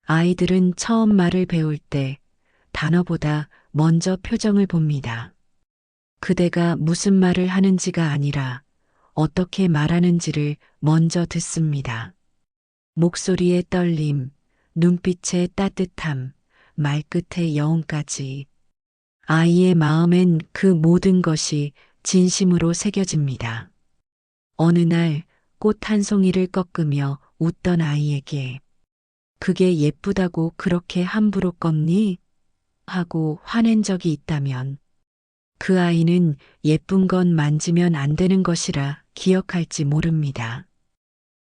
아이들은 처음 말을 배울 때 단어보다 먼저 표정을 봅니다. 그대가 무슨 말을 하는지가 아니라 어떻게 말하는지를 먼저 듣습니다. 목소리의 떨림, 눈빛의 따뜻함, 말끝의 여운까지 아이의 마음엔 그 모든 것이 진심으로 새겨집니다. 어느 날 꽃 한 송이를 꺾으며 웃던 아이에게 그게 예쁘다고 그렇게 함부로 꺾니? 하고 화낸 적이 있다면 그 아이는 예쁜 건 만지면 안 되는 것이라 기억할지 모릅니다.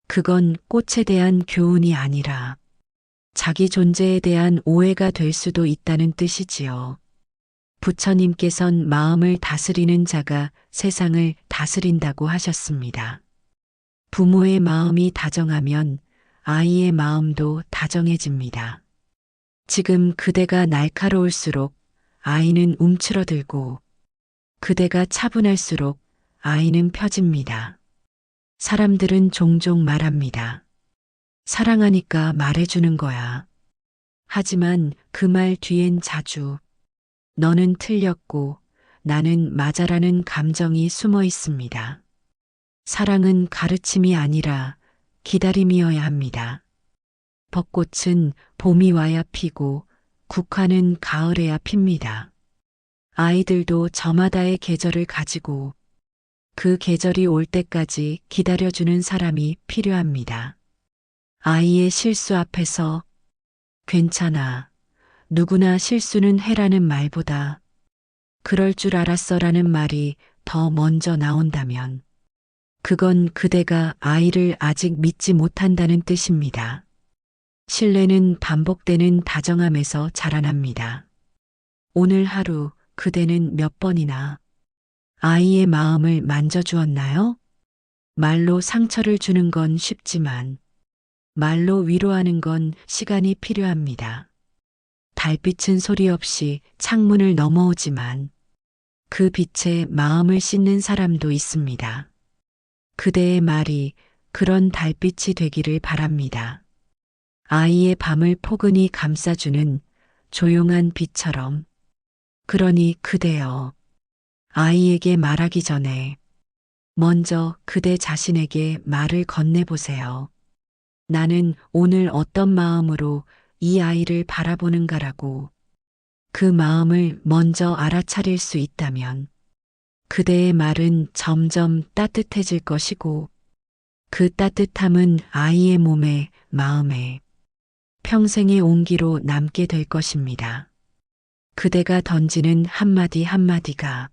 그건 꽃에 대한 교훈이 아니라 자기 존재에 대한 오해가 될 수도 있다는 뜻이지요. 부처님께선 마음을 다스리는 자가 세상을 다스린다고 하셨습니다. 부모의 마음이 다정하면 아이의 마음도 다정해집니다. 지금 그대가 날카로울수록 아이는 움츠러들고 그대가 차분할수록 아이는 펴집니다. 사람들은 종종 말합니다. 사랑하니까 말해주는 거야. 하지만 그 말 뒤엔 자주 너는 틀렸고 나는 맞아라는 감정이 숨어 있습니다. 사랑은 가르침이 아니라 기다림이어야 합니다. 벚꽃은 봄이 와야 피고 국화는 가을에야 핍니다. 아이들도 저마다의 계절을 가지고 그 계절이 올 때까지 기다려주는 사람이 필요합니다. 아이의 실수 앞에서 괜찮아, 누구나 실수는 해라는 말보다 그럴 줄 알았어라는 말이 더 먼저 나온다면 그건 그대가 아이를 아직 믿지 못한다는 뜻입니다. 신뢰는 반복되는 다정함에서 자라납니다. 오늘 하루 그대는 몇 번이나 아이의 마음을 만져주었나요? 말로 상처를 주는 건 쉽지만 말로 위로하는 건 시간이 필요합니다. 달빛은 소리 없이 창문을 넘어오지만 그 빛에 마음을 씻는 사람도 있습니다. 그대의 말이 그런 달빛이 되기를 바랍니다. 아이의 밤을 포근히 감싸주는 조용한 빛처럼. 그러니 그대여, 아이에게 말하기 전에 먼저 그대 자신에게 말을 건네보세요. 나는 오늘 어떤 마음으로 이 아이를 바라보는가라고. 그 마음을 먼저 알아차릴 수 있다면 그대의 말은 점점 따뜻해질 것이고 그 따뜻함은 아이의 몸에, 마음에 평생의 온기로 남게 될 것입니다. 그대가 던지는 한마디 한마디가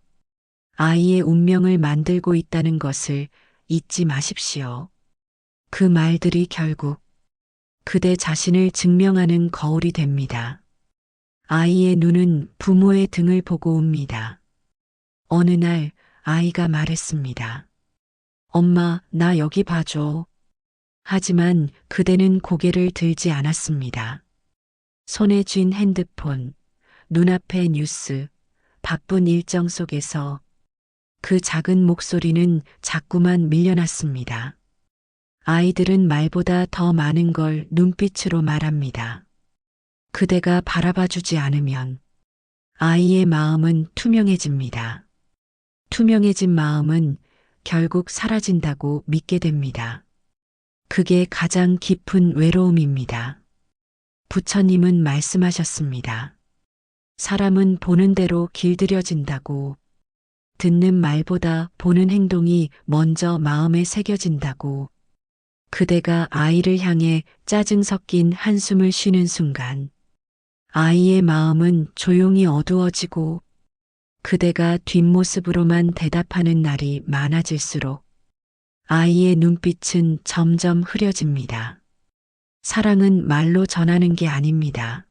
아이의 운명을 만들고 있다는 것을 잊지 마십시오. 그 말들이 결국 그대 자신을 증명하는 거울이 됩니다. 아이의 눈은 부모의 등을 보고 옵니다. 어느 날 아이가 말했습니다. 엄마, 나 여기 봐줘. 하지만 그대는 고개를 들지 않았습니다. 손에 쥔 핸드폰, 눈앞의 뉴스, 바쁜 일정 속에서 그 작은 목소리는 자꾸만 밀려났습니다. 아이들은 말보다 더 많은 걸 눈빛으로 말합니다. 그대가 바라봐주지 않으면 아이의 마음은 투명해집니다. 투명해진 마음은 결국 사라진다고 믿게 됩니다. 그게 가장 깊은 외로움입니다. 부처님은 말씀하셨습니다. 사람은 보는 대로 길들여진다고, 듣는 말보다 보는 행동이 먼저 마음에 새겨진다고. 그대가 아이를 향해 짜증 섞인 한숨을 쉬는 순간 아이의 마음은 조용히 어두워지고 그대가 뒷모습으로만 대답하는 날이 많아질수록 아이의 눈빛은 점점 흐려집니다. 사랑은 말로 전하는 게 아닙니다.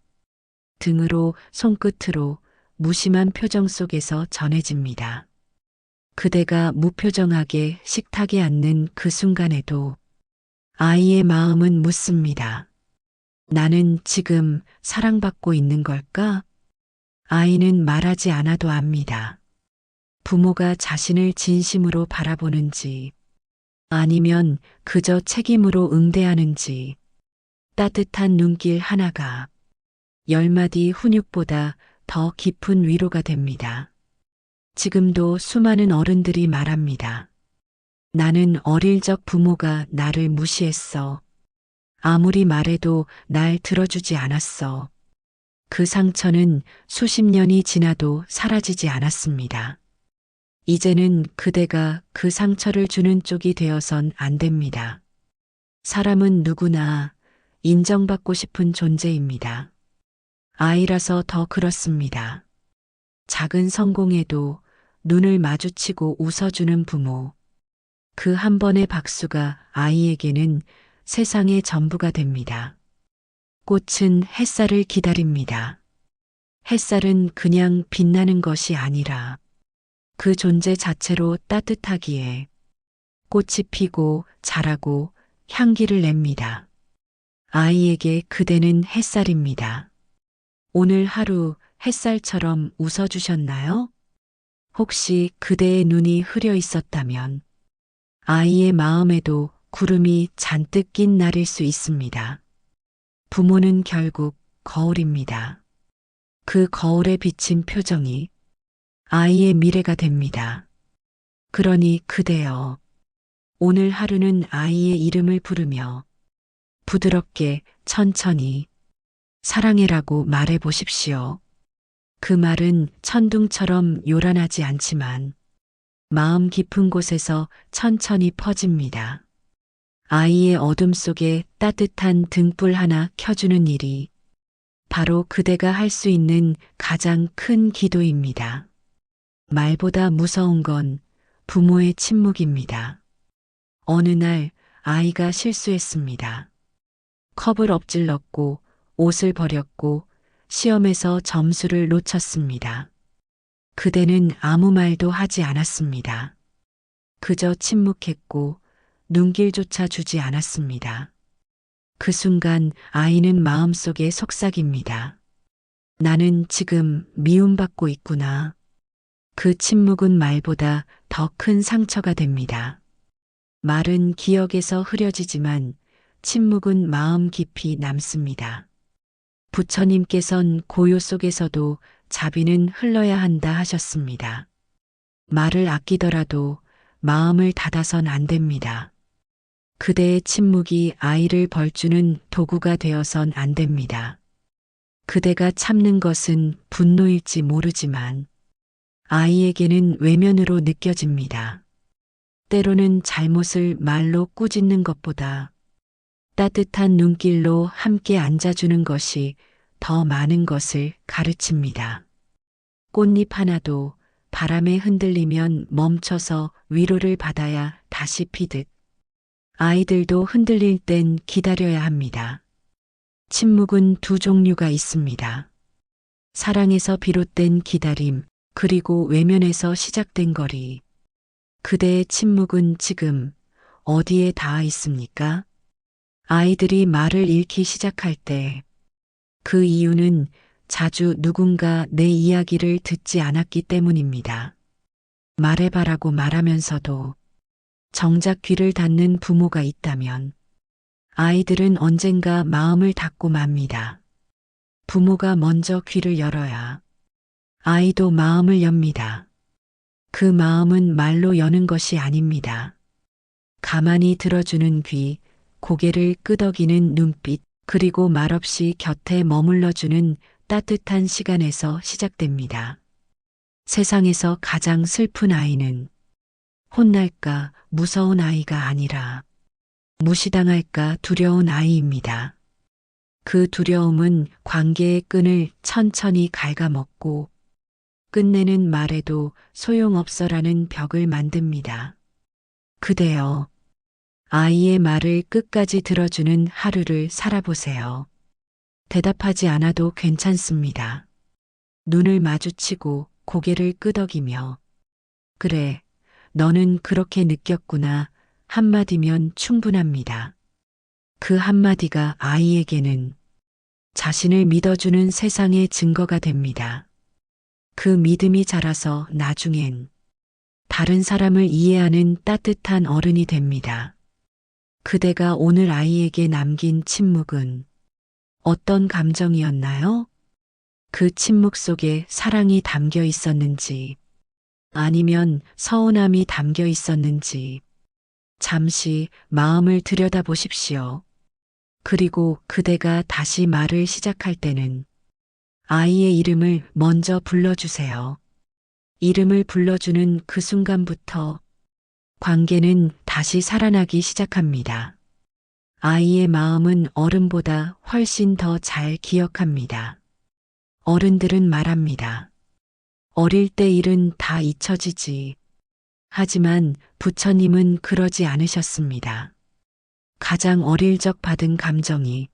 등으로, 손끝으로, 무심한 표정 속에서 전해집니다. 그대가 무표정하게 식탁에 앉는 그 순간에도 아이의 마음은 묻습니다. 나는 지금 사랑받고 있는 걸까? 아이는 말하지 않아도 압니다. 부모가 자신을 진심으로 바라보는지 아니면 그저 책임으로 응대하는지 따뜻한 눈길 하나가 10마디 훈육보다 더 깊은 위로가 됩니다. 지금도 수많은 어른들이 말합니다. 나는 어릴 적 부모가 나를 무시했어. 아무리 말해도 날 들어주지 않았어. 그 상처는 수십 년이 지나도 사라지지 않았습니다. 이제는 그대가 그 상처를 주는 쪽이 되어선 안 됩니다. 사람은 누구나 인정받고 싶은 존재입니다. 아이라서 더 그렇습니다. 작은 성공에도 눈을 마주치고 웃어주는 부모. 그 한 번의 박수가 아이에게는 세상의 전부가 됩니다. 꽃은 햇살을 기다립니다. 햇살은 그냥 빛나는 것이 아니라 그 존재 자체로 따뜻하기에 꽃이 피고 자라고 향기를 냅니다. 아이에게 그대는 햇살입니다. 오늘 하루 햇살처럼 웃어주셨나요? 혹시 그대의 눈이 흐려 있었다면 아이의 마음에도 구름이 잔뜩 낀 날일 수 있습니다. 부모는 결국 거울입니다. 그 거울에 비친 표정이 아이의 미래가 됩니다. 그러니 그대여, 오늘 하루는 아이의 이름을 부르며 부드럽게 천천히 사랑해라고 말해 보십시오. 그 말은 천둥처럼 요란하지 않지만 마음 깊은 곳에서 천천히 퍼집니다. 아이의 어둠 속에 따뜻한 등불 하나 켜주는 일이 바로 그대가 할 수 있는 가장 큰 기도입니다. 말보다 무서운 건 부모의 침묵입니다. 어느 날 아이가 실수했습니다. 컵을 엎질렀고 옷을 버렸고 시험에서 점수를 놓쳤습니다. 그대는 아무 말도 하지 않았습니다. 그저 침묵했고 눈길조차 주지 않았습니다. 그 순간 아이는 마음속에 속삭입니다. 나는 지금 미움받고 있구나. 그 침묵은 말보다 더 큰 상처가 됩니다. 말은 기억에서 흐려지지만 침묵은 마음 깊이 남습니다. 부처님께선 고요 속에서도 자비는 흘러야 한다 하셨습니다. 말을 아끼더라도 마음을 닫아선 안 됩니다. 그대의 침묵이 아이를 벌주는 도구가 되어선 안 됩니다. 그대가 참는 것은 분노일지 모르지만 아이에게는 외면으로 느껴집니다. 때로는 잘못을 말로 꾸짖는 것보다 따뜻한 눈길로 함께 앉아주는 것이 더 많은 것을 가르칩니다. 꽃잎 하나도 바람에 흔들리면 멈춰서 위로를 받아야 다시 피듯 아이들도 흔들릴 땐 기다려야 합니다. 침묵은 두 종류가 있습니다. 사랑에서 비롯된 기다림, 그리고 외면에서 시작된 거리. 그대의 침묵은 지금 어디에 닿아 있습니까? 아이들이 말을 잃기 시작할 때 그 이유는 자주 누군가 내 이야기를 듣지 않았기 때문입니다. 말해봐라고 말하면서도 정작 귀를 닫는 부모가 있다면 아이들은 언젠가 마음을 닫고 맙니다. 부모가 먼저 귀를 열어야 아이도 마음을 엽니다. 그 마음은 말로 여는 것이 아닙니다. 가만히 들어주는 귀, 고개를 끄덕이는 눈빛, 그리고 말없이 곁에 머물러주는 따뜻한 시간에서 시작됩니다. 세상에서 가장 슬픈 아이는 혼날까 무서운 아이가 아니라 무시당할까 두려운 아이입니다. 그 두려움은 관계의 끈을 천천히 갉아먹고 끝내는 말에도 소용없어라는 벽을 만듭니다. 그대여, 아이의 말을 끝까지 들어주는 하루를 살아보세요. 대답하지 않아도 괜찮습니다. 눈을 마주치고 고개를 끄덕이며 그래, 너는 그렇게 느꼈구나 한마디면 충분합니다. 그 한마디가 아이에게는 자신을 믿어주는 세상의 증거가 됩니다. 그 믿음이 자라서 나중엔 다른 사람을 이해하는 따뜻한 어른이 됩니다. 그대가 오늘 아이에게 남긴 침묵은 어떤 감정이었나요? 그 침묵 속에 사랑이 담겨 있었는지, 아니면 서운함이 담겨 있었는지, 잠시 마음을 들여다보십시오. 그리고 그대가 다시 말을 시작할 때는 아이의 이름을 먼저 불러주세요. 이름을 불러주는 그 순간부터 관계는 다시 살아나기 시작합니다. 아이의 마음은 어른보다 훨씬 더 잘 기억합니다. 어른들은 말합니다. 어릴 때 일은 다 잊혀지지. 하지만 부처님은 그러지 않으셨습니다. 가장 어릴 적 받은 감정이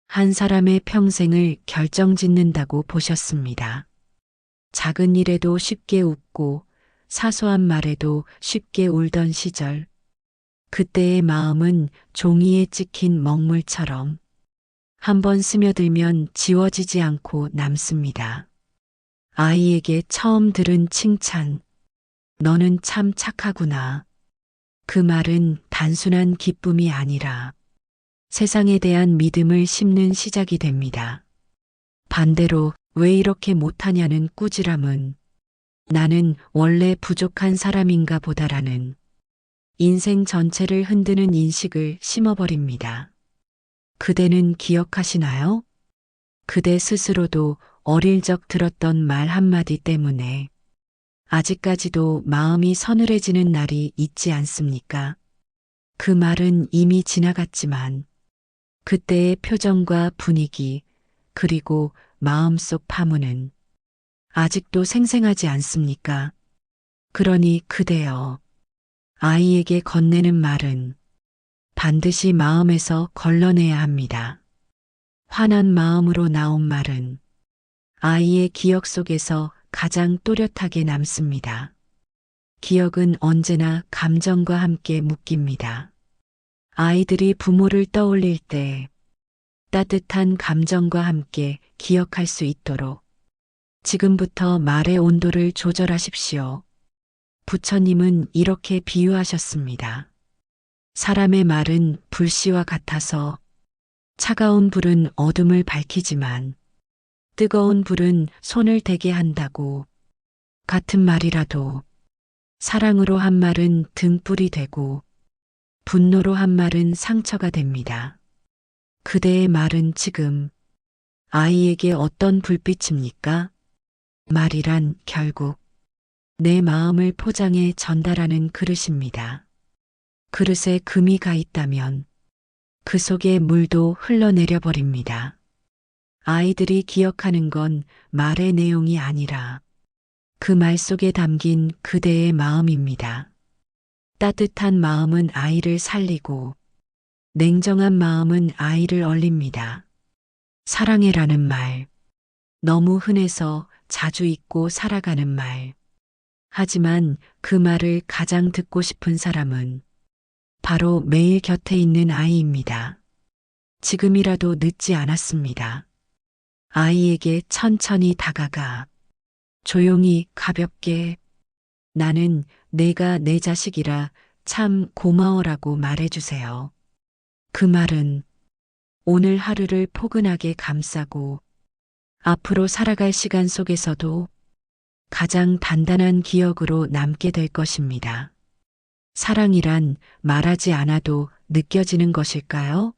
한 사람의 평생을 결정짓는다고 보셨습니다. 작은 일에도 쉽게 웃고 사소한 말에도 쉽게 울던 시절. 그때의 마음은 종이에 찍힌 먹물처럼 한번 스며들면 지워지지 않고 남습니다. 아이에게 처음 들은 칭찬, 너는 참 착하구나. 그 말은 단순한 기쁨이 아니라 세상에 대한 믿음을 심는 시작이 됩니다. 반대로 왜 이렇게 못하냐는 꾸지람은 나는 원래 부족한 사람인가 보다라는 인생 전체를 흔드는 인식을 심어버립니다. 그대는 기억하시나요? 그대 스스로도 어릴 적 들었던 말 한마디 때문에 아직까지도 마음이 서늘해지는 날이 있지 않습니까? 그 말은 이미 지나갔지만 그때의 표정과 분위기 그리고 마음속 파문은 아직도 생생하지 않습니까? 그러니 그대여, 아이에게 건네는 말은 반드시 마음에서 걸러내야 합니다. 화난 마음으로 나온 말은 아이의 기억 속에서 가장 또렷하게 남습니다. 기억은 언제나 감정과 함께 묶입니다. 아이들이 부모를 떠올릴 때 따뜻한 감정과 함께 기억할 수 있도록 지금부터 말의 온도를 조절하십시오. 부처님은 이렇게 비유하셨습니다. 사람의 말은 불씨와 같아서 차가운 불은 어둠을 밝히지만 뜨거운 불은 손을 대게 한다고. 같은 말이라도 사랑으로 한 말은 등불이 되고 분노로 한 말은 상처가 됩니다. 그대의 말은 지금 아이에게 어떤 불빛입니까? 말이란 결국 내 마음을 포장해 전달하는 그릇입니다. 그릇에 금이 가 있다면 그 속에 물도 흘러내려 버립니다. 아이들이 기억하는 건 말의 내용이 아니라 그 말 속에 담긴 그대의 마음입니다. 따뜻한 마음은 아이를 살리고 냉정한 마음은 아이를 얼립니다. 사랑해라는 말, 너무 흔해서 자주 잊고 살아가는 말. 하지만 그 말을 가장 듣고 싶은 사람은 바로 매일 곁에 있는 아이입니다. 지금이라도 늦지 않았습니다. 아이에게 천천히 다가가 조용히 가볍게 나는 내가 내 자식이라 참 고마워라고 말해주세요. 그 말은 오늘 하루를 포근하게 감싸고 앞으로 살아갈 시간 속에서도 가장 단단한 기억으로 남게 될 것입니다. 사랑이란 말하지 않아도 느껴지는 것일까요?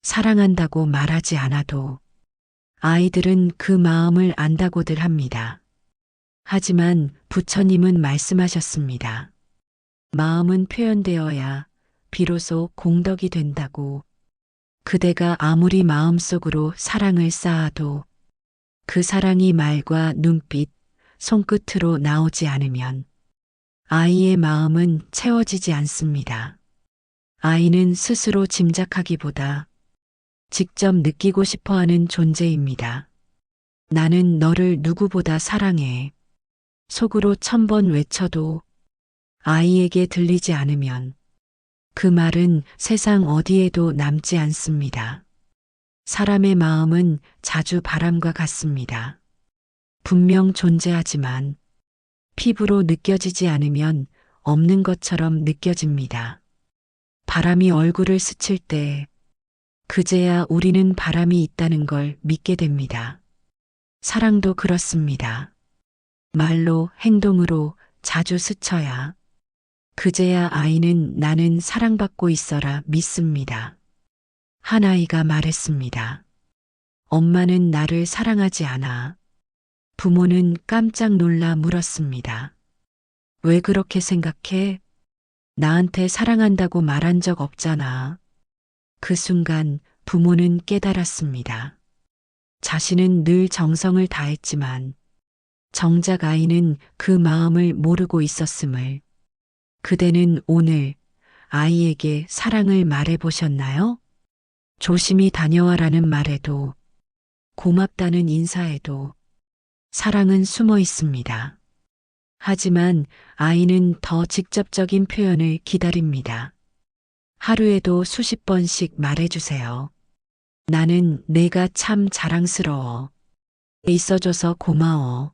사랑한다고 말하지 않아도 아이들은 그 마음을 안다고들 합니다. 하지만 부처님은 말씀하셨습니다. 마음은 표현되어야 비로소 공덕이 된다고. 그대가 아무리 마음속으로 사랑을 쌓아도 그 사랑이 말과 눈빛, 손끝으로 나오지 않으면 아이의 마음은 채워지지 않습니다. 아이는 스스로 짐작하기보다 직접 느끼고 싶어 하는 존재입니다. 나는 너를 누구보다 사랑해. 속으로 1000번 외쳐도 아이에게 들리지 않으면 그 말은 세상 어디에도 남지 않습니다. 사람의 마음은 자주 바람과 같습니다. 분명 존재하지만 피부로 느껴지지 않으면 없는 것처럼 느껴집니다. 바람이 얼굴을 스칠 때 그제야 우리는 바람이 있다는 걸 믿게 됩니다. 사랑도 그렇습니다. 말로, 행동으로 자주 스쳐야 그제야 아이는 나는 사랑받고 있어라 믿습니다. 한 아이가 말했습니다. 엄마는 나를 사랑하지 않아. 부모는 깜짝 놀라 물었습니다. 왜 그렇게 생각해? 나한테 사랑한다고 말한 적 없잖아. 그 순간 부모는 깨달았습니다. 자신은 늘 정성을 다했지만 정작 아이는 그 마음을 모르고 있었음을. 그대는 오늘 아이에게 사랑을 말해 보셨나요? 조심히 다녀와라는 말에도, 고맙다는 인사에도 사랑은 숨어 있습니다. 하지만 아이는 더 직접적인 표현을 기다립니다. 하루에도 수십 번씩 말해주세요. 나는 내가 참 자랑스러워. 있어줘서 고마워.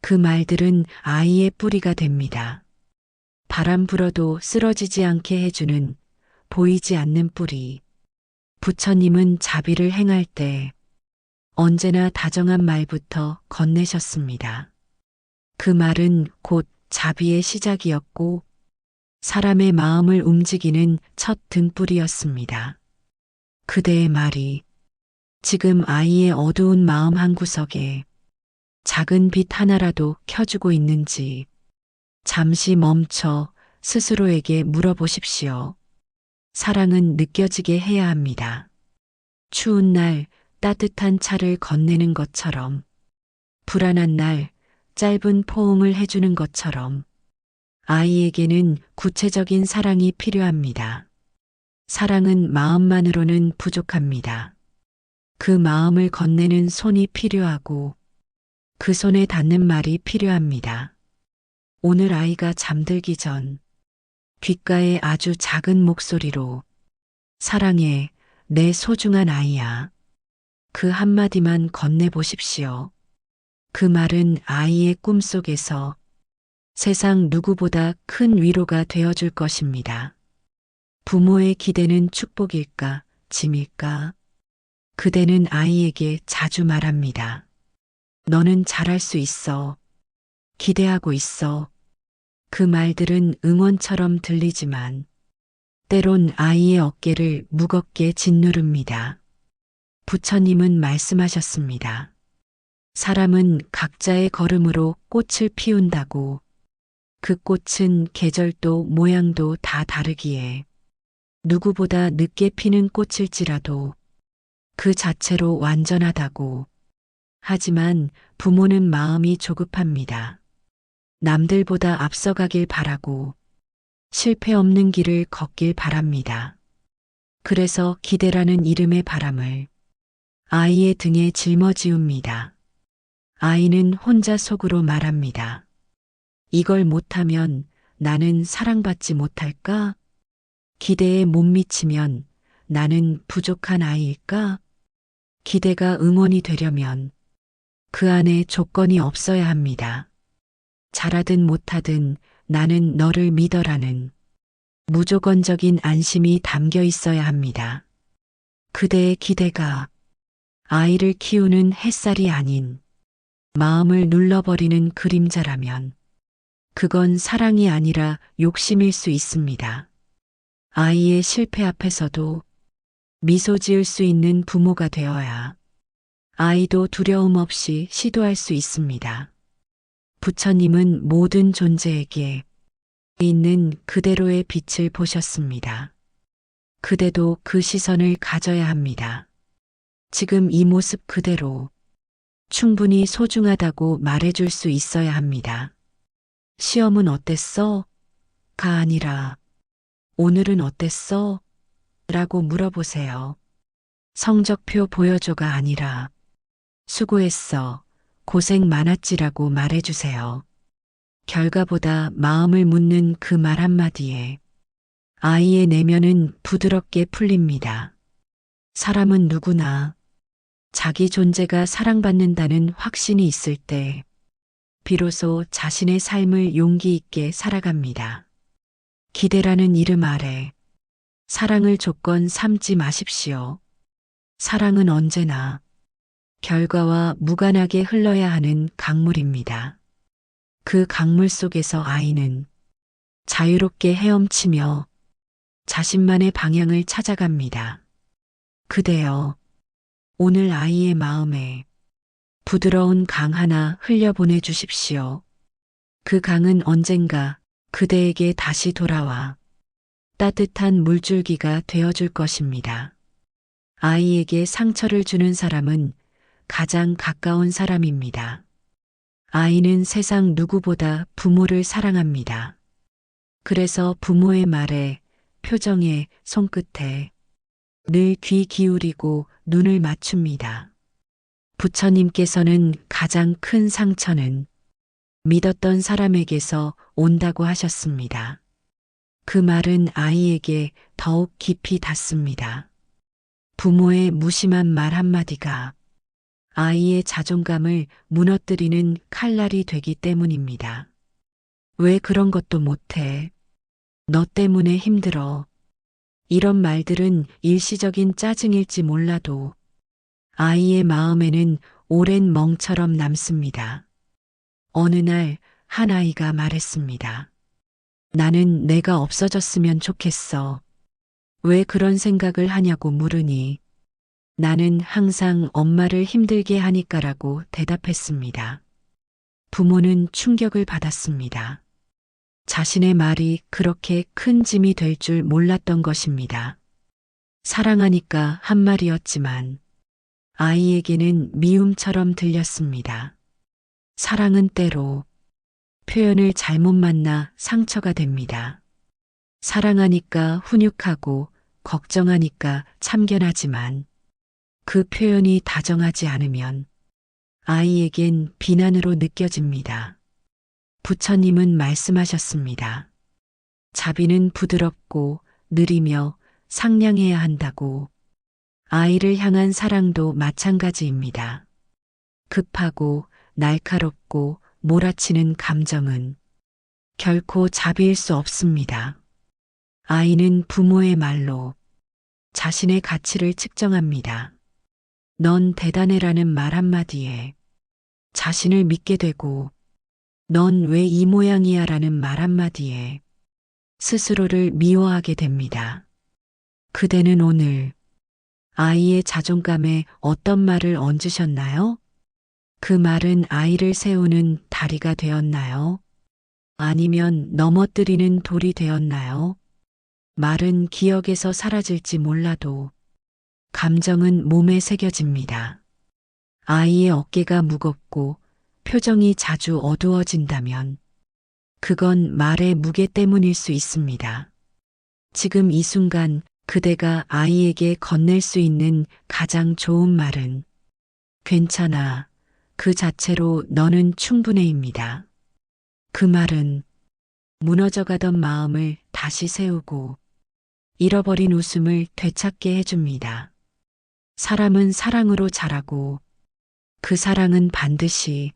그 말들은 아이의 뿌리가 됩니다. 바람 불어도 쓰러지지 않게 해주는 보이지 않는 뿌리. 부처님은 자비를 행할 때 언제나 다정한 말부터 건네셨습니다. 그 말은 곧 자비의 시작이었고 사람의 마음을 움직이는 첫 등불이었습니다. 그대의 말이 지금 아이의 어두운 마음 한구석에 작은 빛 하나라도 켜주고 있는지 잠시 멈춰 스스로에게 물어보십시오. 사랑은 느껴지게 해야 합니다. 추운 날 따뜻한 차를 건네는 것처럼, 불안한 날 짧은 포옹을 해주는 것처럼 아이에게는 구체적인 사랑이 필요합니다. 사랑은 마음만으로는 부족합니다. 그 마음을 건네는 손이 필요하고 그 손에 닿는 말이 필요합니다. 오늘 아이가 잠들기 전 귓가에 아주 작은 목소리로 사랑해, 내 소중한 아이야. 그 한마디만 건네보십시오. 그 말은 아이의 꿈속에서 세상 누구보다 큰 위로가 되어줄 것입니다. 부모의 기대는 축복일까, 짐일까? 그대는 아이에게 자주 말합니다. 너는 잘할 수 있어. 기대하고 있어. 그 말들은 응원처럼 들리지만 때론 아이의 어깨를 무겁게 짓누릅니다. 부처님은 말씀하셨습니다. 사람은 각자의 걸음으로 꽃을 피운다고. 그 꽃은 계절도 모양도 다 다르기에 누구보다 늦게 피는 꽃일지라도 그 자체로 완전하다고. 하지만 부모는 마음이 조급합니다. 남들보다 앞서가길 바라고 실패 없는 길을 걷길 바랍니다. 그래서 기대라는 이름의 바람을 아이의 등에 짊어지웁니다. 아이는 혼자 속으로 말합니다. 이걸 못하면 나는 사랑받지 못할까? 기대에 못 미치면 나는 부족한 아이일까? 기대가 응원이 되려면 그 안에 조건이 없어야 합니다. 잘하든 못하든 나는 너를 믿어라는 무조건적인 안심이 담겨 있어야 합니다. 그대의 기대가 아이를 키우는 햇살이 아닌 마음을 눌러버리는 그림자라면 그건 사랑이 아니라 욕심일 수 있습니다. 아이의 실패 앞에서도 미소 지을 수 있는 부모가 되어야 아이도 두려움 없이 시도할 수 있습니다. 부처님은 모든 존재에게 있는 그대로의 빛을 보셨습니다. 그대도 그 시선을 가져야 합니다. 지금 이 모습 그대로 충분히 소중하다고 말해줄 수 있어야 합니다. 시험은 어땠어? 가 아니라 오늘은 어땠어? 라고 물어보세요. 성적표 보여줘가 아니라 수고했어, 고생 많았지라고 말해주세요. 결과보다 마음을 묻는 그 말 한마디에 아이의 내면은 부드럽게 풀립니다. 사람은 누구나 자기 존재가 사랑받는다는 확신이 있을 때 비로소 자신의 삶을 용기 있게 살아갑니다. 기대라는 이름 아래 사랑을 조건 삼지 마십시오. 사랑은 언제나 결과와 무관하게 흘러야 하는 강물입니다. 그 강물 속에서 아이는 자유롭게 헤엄치며 자신만의 방향을 찾아갑니다. 그대여, 오늘 아이의 마음에 부드러운 강 하나 흘려보내 주십시오. 그 강은 언젠가 그대에게 다시 돌아와 따뜻한 물줄기가 되어줄 것입니다. 아이에게 상처를 주는 사람은 가장 가까운 사람입니다. 아이는 세상 누구보다 부모를 사랑합니다. 그래서 부모의 말에, 표정에, 손끝에 늘 귀 기울이고 눈을 맞춥니다. 부처님께서는 가장 큰 상처는 믿었던 사람에게서 온다고 하셨습니다. 그 말은 아이에게 더욱 깊이 닿습니다. 부모의 무심한 말 한마디가 아이의 자존감을 무너뜨리는 칼날이 되기 때문입니다. 왜 그런 것도 못해? 너 때문에 힘들어. 이런 말들은 일시적인 짜증일지 몰라도 아이의 마음에는 오랜 멍처럼 남습니다. 어느 날 한 아이가 말했습니다. 나는 내가 없어졌으면 좋겠어. 왜 그런 생각을 하냐고 물으니 나는 항상 엄마를 힘들게 하니까라고 대답했습니다. 부모는 충격을 받았습니다. 자신의 말이 그렇게 큰 짐이 될 줄 몰랐던 것입니다. 사랑하니까 한 말이었지만 아이에게는 미움처럼 들렸습니다. 사랑은 때로 표현을 잘못 만나 상처가 됩니다. 사랑하니까 훈육하고 걱정하니까 참견하지만 그 표현이 다정하지 않으면 아이에겐 비난으로 느껴집니다. 부처님은 말씀하셨습니다. 자비는 부드럽고 느리며 상냥해야 한다고. 아이를 향한 사랑도 마찬가지입니다. 급하고 날카롭고 몰아치는 감정은 결코 자비일 수 없습니다. 아이는 부모의 말로 자신의 가치를 측정합니다. 넌 대단해라는 말 한마디에 자신을 믿게 되고 넌 왜 이 모양이야 라는 말 한마디에 스스로를 미워하게 됩니다. 그대는 오늘 아이의 자존감에 어떤 말을 얹으셨나요? 그 말은 아이를 세우는 다리가 되었나요? 아니면 넘어뜨리는 돌이 되었나요? 말은 기억에서 사라질지 몰라도 감정은 몸에 새겨집니다. 아이의 어깨가 무겁고 표정이 자주 어두워진다면 그건 말의 무게 때문일 수 있습니다. 지금 이 순간 그대가 아이에게 건넬 수 있는 가장 좋은 말은 괜찮아. 그 자체로 너는 충분해입니다. 그 말은 무너져가던 마음을 다시 세우고 잃어버린 웃음을 되찾게 해줍니다. 사람은 사랑으로 자라고 그 사랑은 반드시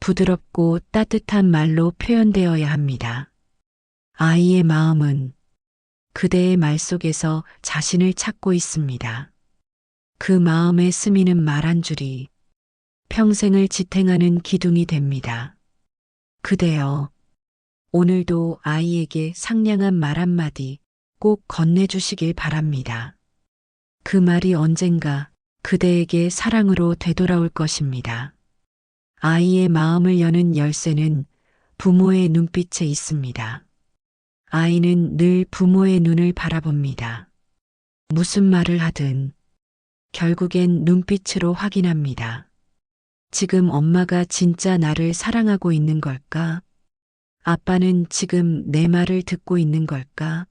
부드럽고 따뜻한 말로 표현되어야 합니다. 아이의 마음은 그대의 말 속에서 자신을 찾고 있습니다. 그 마음에 스미는 말 한 줄이 평생을 지탱하는 기둥이 됩니다. 그대여, 오늘도 아이에게 상냥한 말 한마디 꼭 건네주시길 바랍니다. 그 말이 언젠가 그대에게 사랑으로 되돌아올 것입니다. 아이의 마음을 여는 열쇠는 부모의 눈빛에 있습니다. 아이는 늘 부모의 눈을 바라봅니다. 무슨 말을 하든 결국엔 눈빛으로 확인합니다. 지금 엄마가 진짜 나를 사랑하고 있는 걸까? 아빠는 지금 내 말을 듣고 있는 걸까?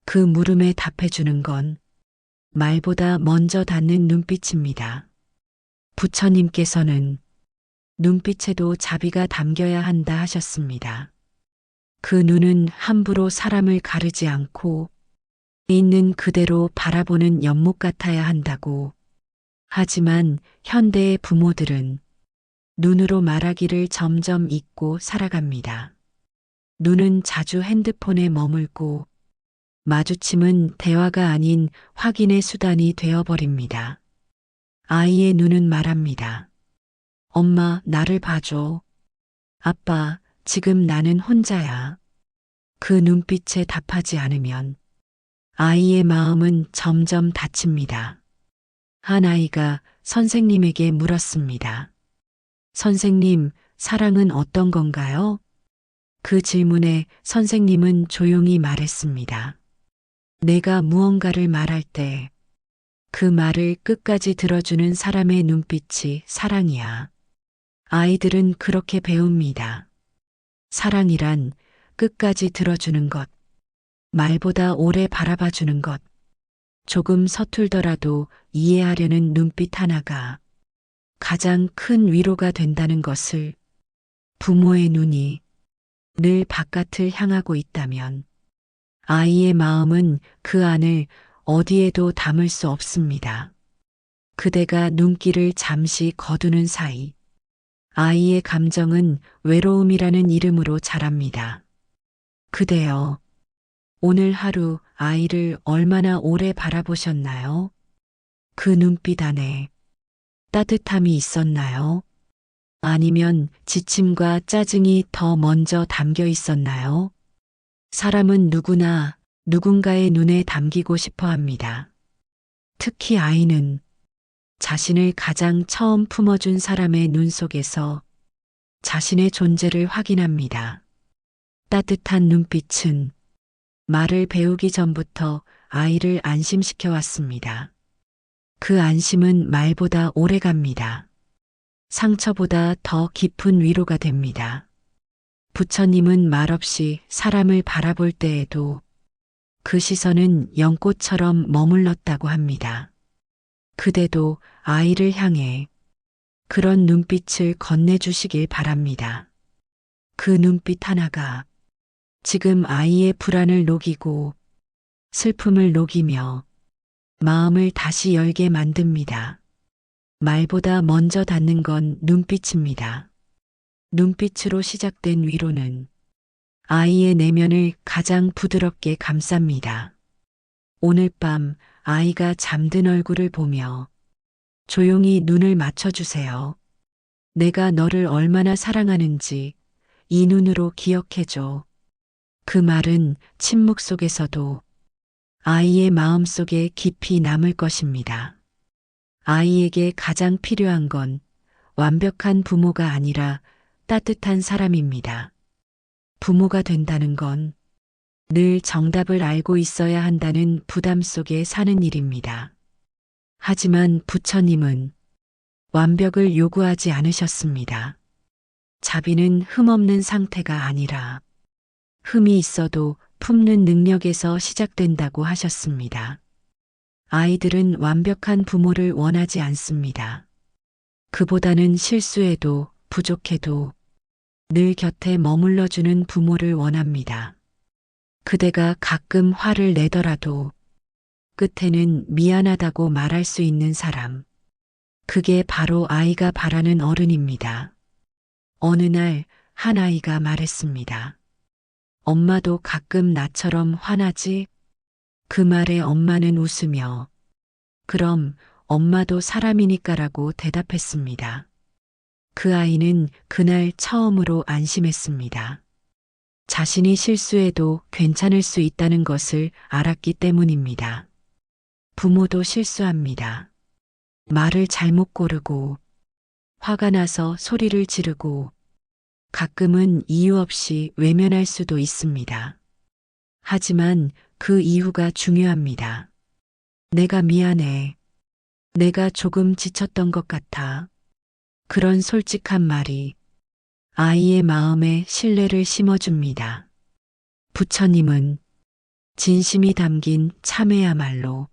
그 물음에 답해주는 건 말보다 먼저 닿는 눈빛입니다. 부처님께서는 눈빛에도 자비가 담겨야 한다 하셨습니다. 그 눈은 함부로 사람을 가르지 않고 있는 그대로 바라보는 연못 같아야 한다고. 하지만 현대의 부모들은 눈으로 말하기를 점점 잊고 살아갑니다. 눈은 자주 핸드폰에 머물고 마주침은 대화가 아닌 확인의 수단이 되어버립니다. 아이의 눈은 말합니다. 엄마, 나를 봐줘. 아빠, 지금 나는 혼자야. 그 눈빛에 답하지 않으면 아이의 마음은 점점 다칩니다. 한 아이가 선생님에게 물었습니다. 선생님, 사랑은 어떤 건가요? 그 질문에 선생님은 조용히 말했습니다. 내가 무언가를 말할 때 그 말을 끝까지 들어주는 사람의 눈빛이 사랑이야. 아이들은 그렇게 배웁니다. 사랑이란 끝까지 들어주는 것, 말보다 오래 바라봐주는 것, 조금 서툴더라도 이해하려는 눈빛 하나가 가장 큰 위로가 된다는 것을 부모의 눈이 늘 바깥을 향하고 있다면 아이의 마음은 그 안을 어디에도 담을 수 없습니다. 그대가 눈길을 잠시 거두는 사이 아이의 감정은 외로움이라는 이름으로 자랍니다. 그대여, 오늘 하루 아이를 얼마나 오래 바라보셨나요? 그 눈빛 안에 따뜻함이 있었나요? 아니면 지침과 짜증이 더 먼저 담겨 있었나요? 사람은 누구나 누군가의 눈에 담기고 싶어 합니다. 특히 아이는 자신을 가장 처음 품어준 사람의 눈 속에서 자신의 존재를 확인합니다. 따뜻한 눈빛은 말을 배우기 전부터 아이를 안심시켜 왔습니다. 그 안심은 말보다 오래 갑니다. 상처보다 더 깊은 위로가 됩니다. 부처님은 말없이 사람을 바라볼 때에도 그 시선은 연꽃처럼 머물렀다고 합니다. 그대도 아이를 향해 그런 눈빛을 건네주시길 바랍니다. 그 눈빛 하나가 지금 아이의 불안을 녹이고 슬픔을 녹이며 마음을 다시 열게 만듭니다. 말보다 먼저 닿는 건 눈빛입니다. 눈빛으로 시작된 위로는 아이의 내면을 가장 부드럽게 감쌉니다. 오늘 밤 아이가 잠든 얼굴을 보며 조용히 눈을 맞춰주세요. 내가 너를 얼마나 사랑하는지 이 눈으로 기억해줘. 그 말은 침묵 속에서도 아이의 마음 속에 깊이 남을 것입니다. 아이에게 가장 필요한 건 완벽한 부모가 아니라 따뜻한 사람입니다. 부모가 된다는 건 늘 정답을 알고 있어야 한다는 부담 속에 사는 일입니다. 하지만 부처님은 완벽을 요구하지 않으셨습니다. 자비는 흠없는 상태가 아니라 흠이 있어도 품는 능력에서 시작된다고 하셨습니다. 아이들은 완벽한 부모를 원하지 않습니다. 그보다는 실수해도 부족해도 늘 곁에 머물러주는 부모를 원합니다. 그대가 가끔 화를 내더라도 끝에는 미안하다고 말할 수 있는 사람. 그게 바로 아이가 바라는 어른입니다. 어느 날 한 아이가 말했습니다. 엄마도 가끔 나처럼 화나지? 그 말에 엄마는 웃으며 그럼 엄마도 사람이니까라고 대답했습니다. 그 아이는 그날 처음으로 안심했습니다. 자신이 실수해도 괜찮을 수 있다는 것을 알았기 때문입니다. 부모도 실수합니다. 말을 잘못 고르고 화가 나서 소리를 지르고 가끔은 이유 없이 외면할 수도 있습니다. 하지만 그 이유가 중요합니다. 내가 미안해. 내가 조금 지쳤던 것 같아. 그런 솔직한 말이 아이의 마음에 신뢰를 심어줍니다. 부처님은 진심이 담긴 참회야말로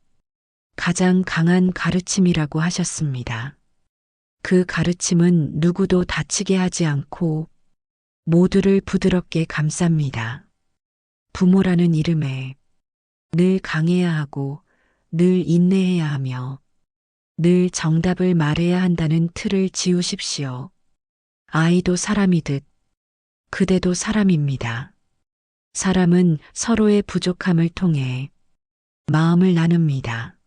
가장 강한 가르침이라고 하셨습니다. 그 가르침은 누구도 다치게 하지 않고 모두를 부드럽게 감쌉니다. 부모라는 이름에 늘 강해야 하고 늘 인내해야 하며 늘 정답을 말해야 한다는 틀을 지우십시오. 아이도 사람이듯 그대도 사람입니다. 사람은 서로의 부족함을 통해 마음을 나눕니다.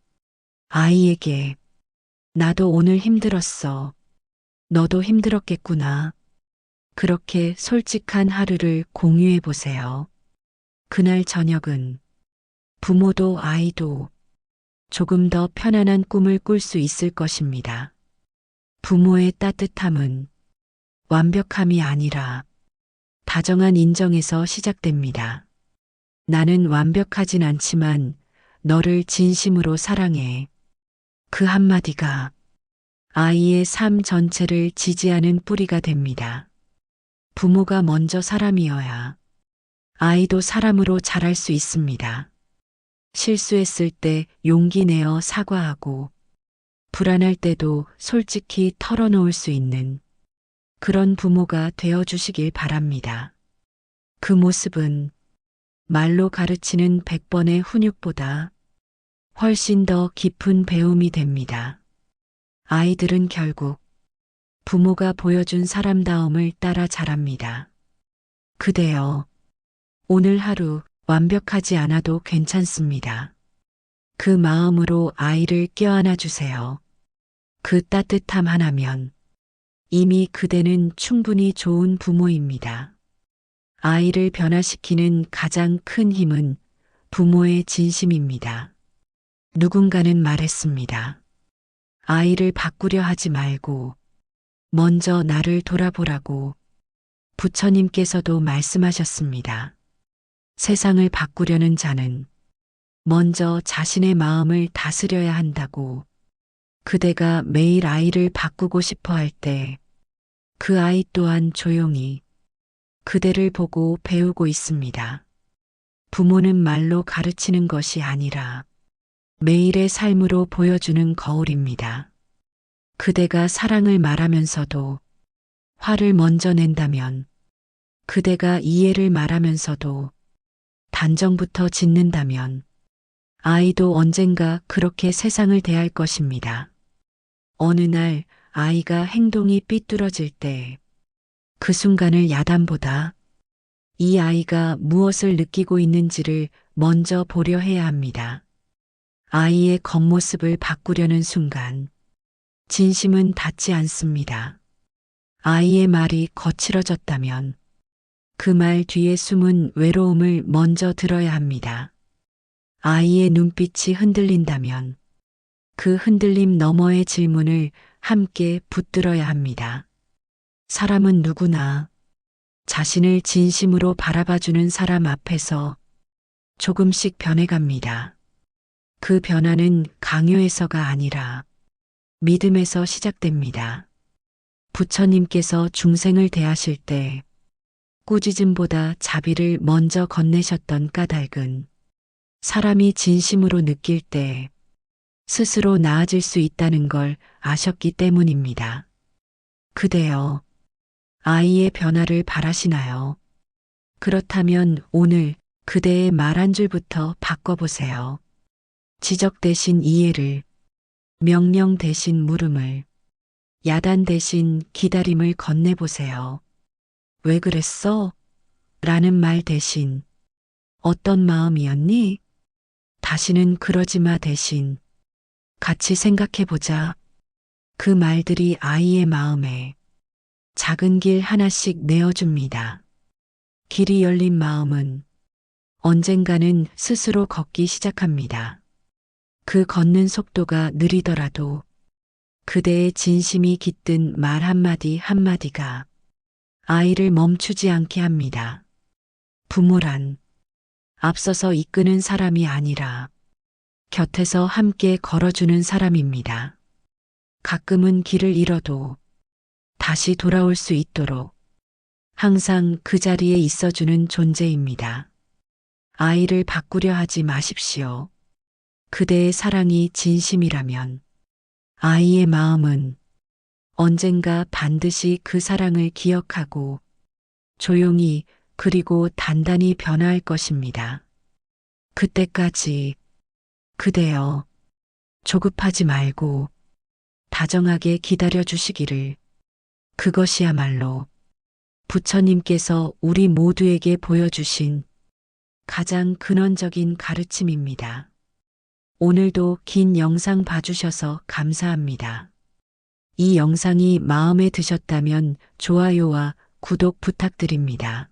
아이에게 나도 오늘 힘들었어. 너도 힘들었겠구나. 그렇게 솔직한 하루를 공유해 보세요. 그날 저녁은 부모도 아이도 조금 더 편안한 꿈을 꿀 수 있을 것입니다. 부모의 따뜻함은 완벽함이 아니라 다정한 인정에서 시작됩니다. 나는 완벽하진 않지만 너를 진심으로 사랑해. 그 한마디가 아이의 삶 전체를 지지하는 뿌리가 됩니다. 부모가 먼저 사람이어야 아이도 사람으로 자랄 수 있습니다. 실수했을 때 용기 내어 사과하고 불안할 때도 솔직히 털어놓을 수 있는 그런 부모가 되어 주시길 바랍니다. 그 모습은 말로 가르치는 100번의 훈육보다 훨씬 더 깊은 배움이 됩니다. 아이들은 결국 부모가 보여준 사람다움을 따라 자랍니다. 그대여, 오늘 하루 완벽하지 않아도 괜찮습니다. 그 마음으로 아이를 껴안아 주세요. 그 따뜻함 하나면 이미 그대는 충분히 좋은 부모입니다. 아이를 변화시키는 가장 큰 힘은 부모의 진심입니다. 누군가는 말했습니다. 아이를 바꾸려 하지 말고 먼저 나를 돌아보라고. 부처님께서도 말씀하셨습니다. 세상을 바꾸려는 자는 먼저 자신의 마음을 다스려야 한다고. 그대가 매일 아이를 바꾸고 싶어 할 때 그 아이 또한 조용히 그대를 보고 배우고 있습니다. 부모는 말로 가르치는 것이 아니라 매일의 삶으로 보여주는 거울입니다. 그대가 사랑을 말하면서도 화를 먼저 낸다면, 그대가 이해를 말하면서도 단정부터 짓는다면 아이도 언젠가 그렇게 세상을 대할 것입니다. 어느 날 아이가 행동이 삐뚤어질 때 그 순간을 야단보다 이 아이가 무엇을 느끼고 있는지를 먼저 보려 해야 합니다. 아이의 겉모습을 바꾸려는 순간 진심은 닿지 않습니다. 아이의 말이 거칠어졌다면 그 말 뒤에 숨은 외로움을 먼저 들어야 합니다. 아이의 눈빛이 흔들린다면 그 흔들림 너머의 질문을 함께 붙들어야 합니다. 사람은 누구나 자신을 진심으로 바라봐주는 사람 앞에서 조금씩 변해갑니다. 그 변화는 강요에서가 아니라 믿음에서 시작됩니다. 부처님께서 중생을 대하실 때 꾸짖음보다 자비를 먼저 건네셨던 까닭은 사람이 진심으로 느낄 때 스스로 나아질 수 있다는 걸 아셨기 때문입니다. 그대여, 아이의 변화를 바라시나요? 그렇다면 오늘 그대의 말 한 줄부터 바꿔보세요. 지적 대신 이해를, 명령 대신 물음을, 야단 대신 기다림을 건네보세요. 왜 그랬어? 라는 말 대신 어떤 마음이었니? 다시는 그러지 마 대신 같이 생각해보자. 그 말들이 아이의 마음에 작은 길 하나씩 내어줍니다. 길이 열린 마음은 언젠가는 스스로 걷기 시작합니다. 그 걷는 속도가 느리더라도 그대의 진심이 깃든 말 한마디 한마디가 아이를 멈추지 않게 합니다. 부모란 앞서서 이끄는 사람이 아니라 곁에서 함께 걸어주는 사람입니다. 가끔은 길을 잃어도 다시 돌아올 수 있도록 항상 그 자리에 있어주는 존재입니다. 아이를 바꾸려 하지 마십시오. 그대의 사랑이 진심이라면 아이의 마음은 언젠가 반드시 그 사랑을 기억하고 조용히 그리고 단단히 변화할 것입니다. 그때까지 그대여 조급하지 말고 다정하게 기다려 주시기를. 그것이야말로 부처님께서 우리 모두에게 보여주신 가장 근원적인 가르침입니다. 오늘도 긴 영상 봐주셔서 감사합니다. 이 영상이 마음에 드셨다면 좋아요와 구독 부탁드립니다.